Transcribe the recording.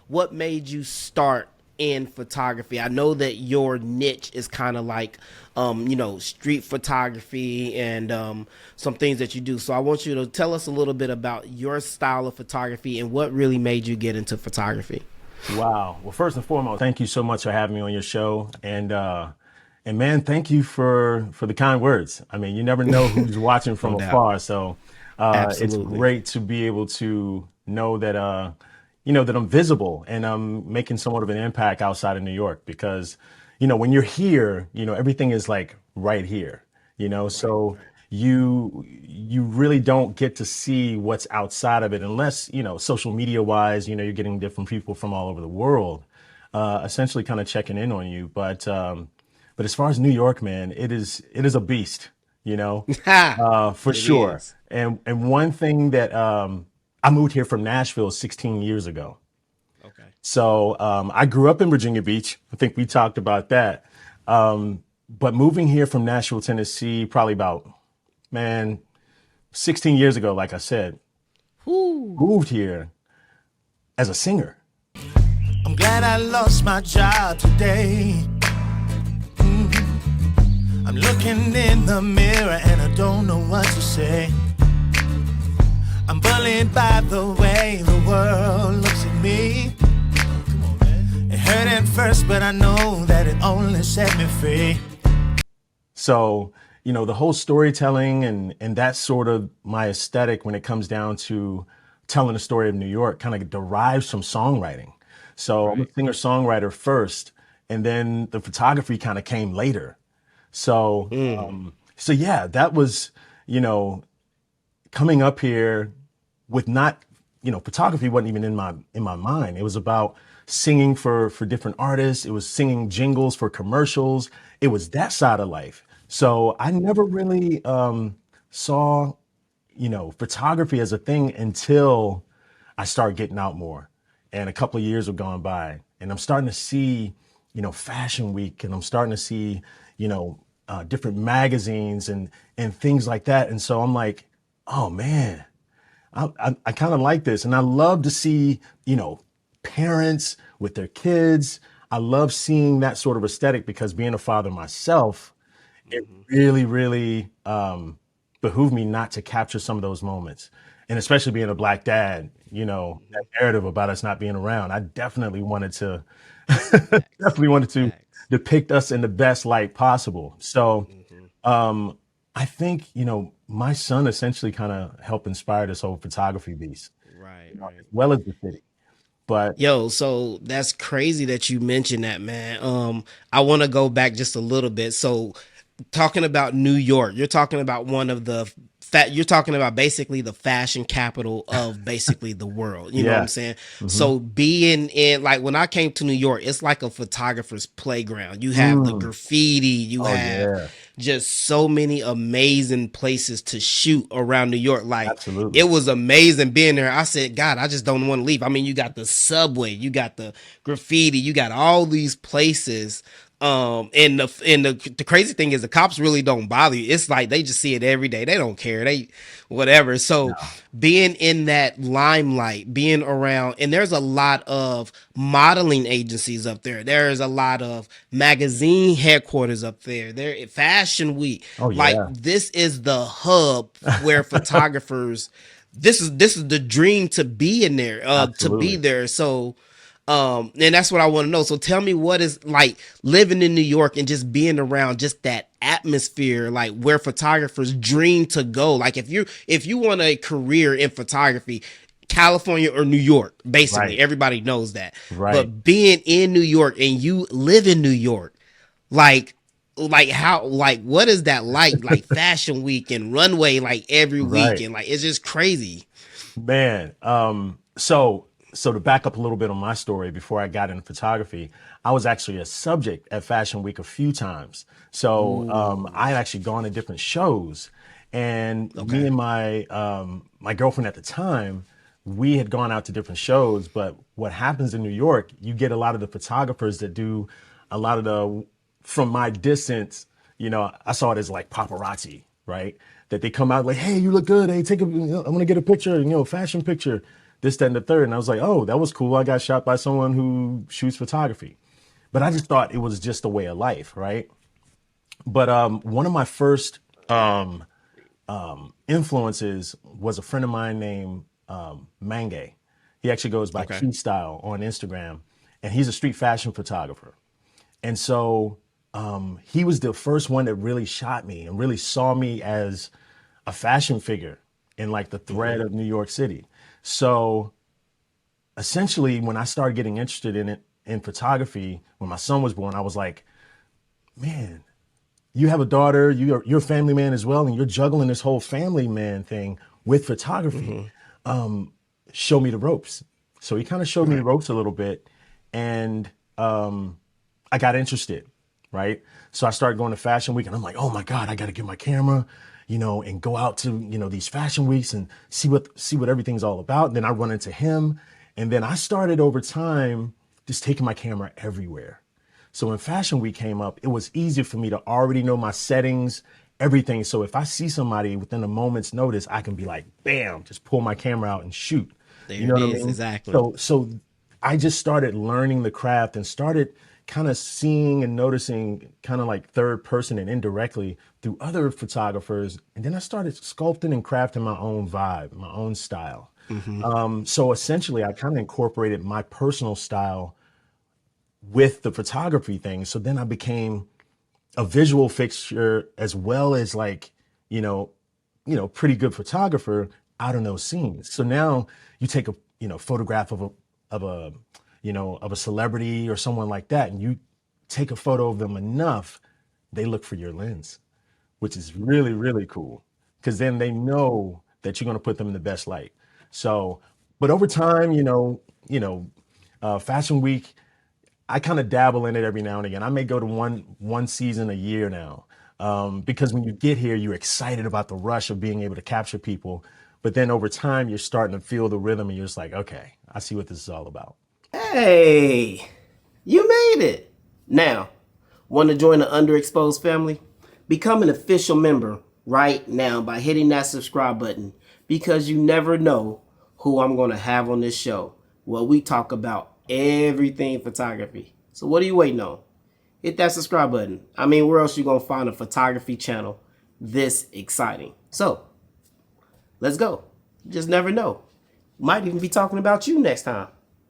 what made you start in photography? I know that your niche is kind of like, street photography and some things that you do. So I want you to tell us a little bit about your style of photography and what really made you get into photography. Wow. Well, first and foremost, thank you so much for having me on your show. And man, thank you for the kind words. I mean, you never know who's watching from No doubt. afar. So it's Absolutely. great to be able to know that that I'm visible and I'm making somewhat of an impact outside of New York because, when you're here, everything is like right here, Right, so right. you really don't get to see what's outside of it unless, social media wise, you're getting different people from all over the world, essentially kind of checking in on you. But as far as New York, man, it is a beast, Ha! for It sure. is. And one thing that I moved here from Nashville 16 years ago. Okay. So I grew up in Virginia Beach. I think we talked about that. But moving here from Nashville, Tennessee, probably about, man, 16 years ago, like I said, Whoo. moved here as a singer. I'm glad I lost my job today. I'm looking in the mirror and I don't know what to say. I'm bullied by the way the world looks at me. It hurt at first, but I know that it only set me free. So, the whole storytelling and that's sort of my aesthetic when it comes down to telling the story of New York kind of derives from songwriting. So I'm a Right. singer-songwriter first, and then the photography kind of came later. So, Mm. so yeah, that was, you know, coming up here with not, photography wasn't even in my mind. It was about singing for different artists. It was singing jingles for commercials. It was that side of life. So I never really saw, photography as a thing until I started getting out more. And a couple of years have gone by, and I'm starting to see, Fashion Week, and I'm starting to see, different magazines and things like that. And so I'm like, oh man, I kind of like this, and I love to see, parents with their kids. I love seeing that sort of aesthetic because being a father myself, it Hmm. really, really behooved me not to capture some of those moments. And especially being a black dad, that Hmm. narrative about us not being around, I definitely wanted to Facts. definitely wanted to Facts. depict us in the best light possible. So Hmm. um, I think, my son essentially kind of helped inspire this whole photography beast, Right, right. as well as the city. But Yo, so that's crazy that you mentioned that, man. I want to go back just a little bit. So, talking about New York, you're talking about one of the you're talking about basically the fashion capital of basically the world. You know what I'm yeah. saying? Hmm. So being in, like, when I came to New York, it's like a photographer's playground. You have the Mm. graffiti, you Oh have yeah, just so many amazing places to shoot around New York. Like, it absolutely. was amazing being there. I said, God, I just don't want to leave. I mean, you got the subway, you got the graffiti, you got all these places. And the crazy thing is the cops really don't bother you. It's like they just see it every day. They don't care. They whatever. So No. being in that limelight, being around, and there's a lot of modeling agencies up there. There's a lot of magazine headquarters up there. There Fashion Week. Oh Like, yeah, this is the hub where photographers, this is the dream to be in there, to be absolutely. there. So and that's what I want to know. So tell me, what is like living in New York and just being around just that atmosphere, like where photographers dream to go. Like, if you want a career in photography, California or New York, basically Right, everybody knows that. right. But being in New York and you live in New York, like how, like, what is that like Fashion Week and runway like every week, Right. and like it's just crazy. Man, so to back up a little bit on my story before I got into photography, I was actually a subject at Fashion Week a few times. So Ooh. I had actually gone to different shows, and me Okay. and my girlfriend at the time, we had gone out to different shows. But what happens in New York, you get a lot of the photographers that do a lot of the from my distance, I saw it as like paparazzi, right? That they come out like, hey, you look good. Hey, take a, I'm gonna get a picture, fashion picture. this, that, and the third. And I was like, oh, that was cool. I got shot by someone who shoots photography. But I just thought it was just a way of life, right? But one of my first influences was a friend of mine named Mange. He actually goes by Okay. Key Style on Instagram, and he's a street fashion photographer. And so he was the first one that really shot me and really saw me as a fashion figure in like the thread of New York City. So essentially, when I started getting interested in it, in photography, when my son was born, I was like, man, you have a daughter, you're a family man as well, and you're juggling this whole family man thing with photography. Show me the ropes. So he kind of showed me the Right. ropes a little bit, and I got interested, right? So I started going to Fashion Week, and I'm like, oh my God, I got to get my camera, and go out to these fashion weeks and see what everything's all about. And then I run into him, and then I started over time just taking my camera everywhere. So when Fashion Week came up, it was easier for me to already know my settings, everything. So if I see somebody within a moment's notice, I can be like, bam, just pull my camera out and shoot. There You know it what I is. mean? Exactly. So I just started learning the craft and started kind of seeing and noticing kind of like third person and indirectly through other photographers. And then I started sculpting and crafting my own vibe, my own style. So essentially, I kind of incorporated my personal style with the photography thing. So then I became a visual fixture as well as like, you know, pretty good photographer out in those scenes. So now you take a, photograph of a celebrity or someone like that, and you take a photo of them enough, they look for your lens, which is really, really cool. Because then they know that you're going to put them in the best light. So, but over time, Fashion Week, I kind of dabble in it every now and again. I may go to one season a year now, because when you get here, you're excited about the rush of being able to capture people. But then over time, you're starting to feel the rhythm, and you're just like, okay, I see what this is all about. Hey, you made it. Now, want to join the Underexposed family? Become an official member right now by hitting that subscribe button because you never know who I'm going to have on this show. Well, we talk about everything photography. So what are you waiting on? Hit that subscribe button. I mean, where else you going to find a photography channel this exciting? So, let's go. You just never know. Might even be talking about you next time.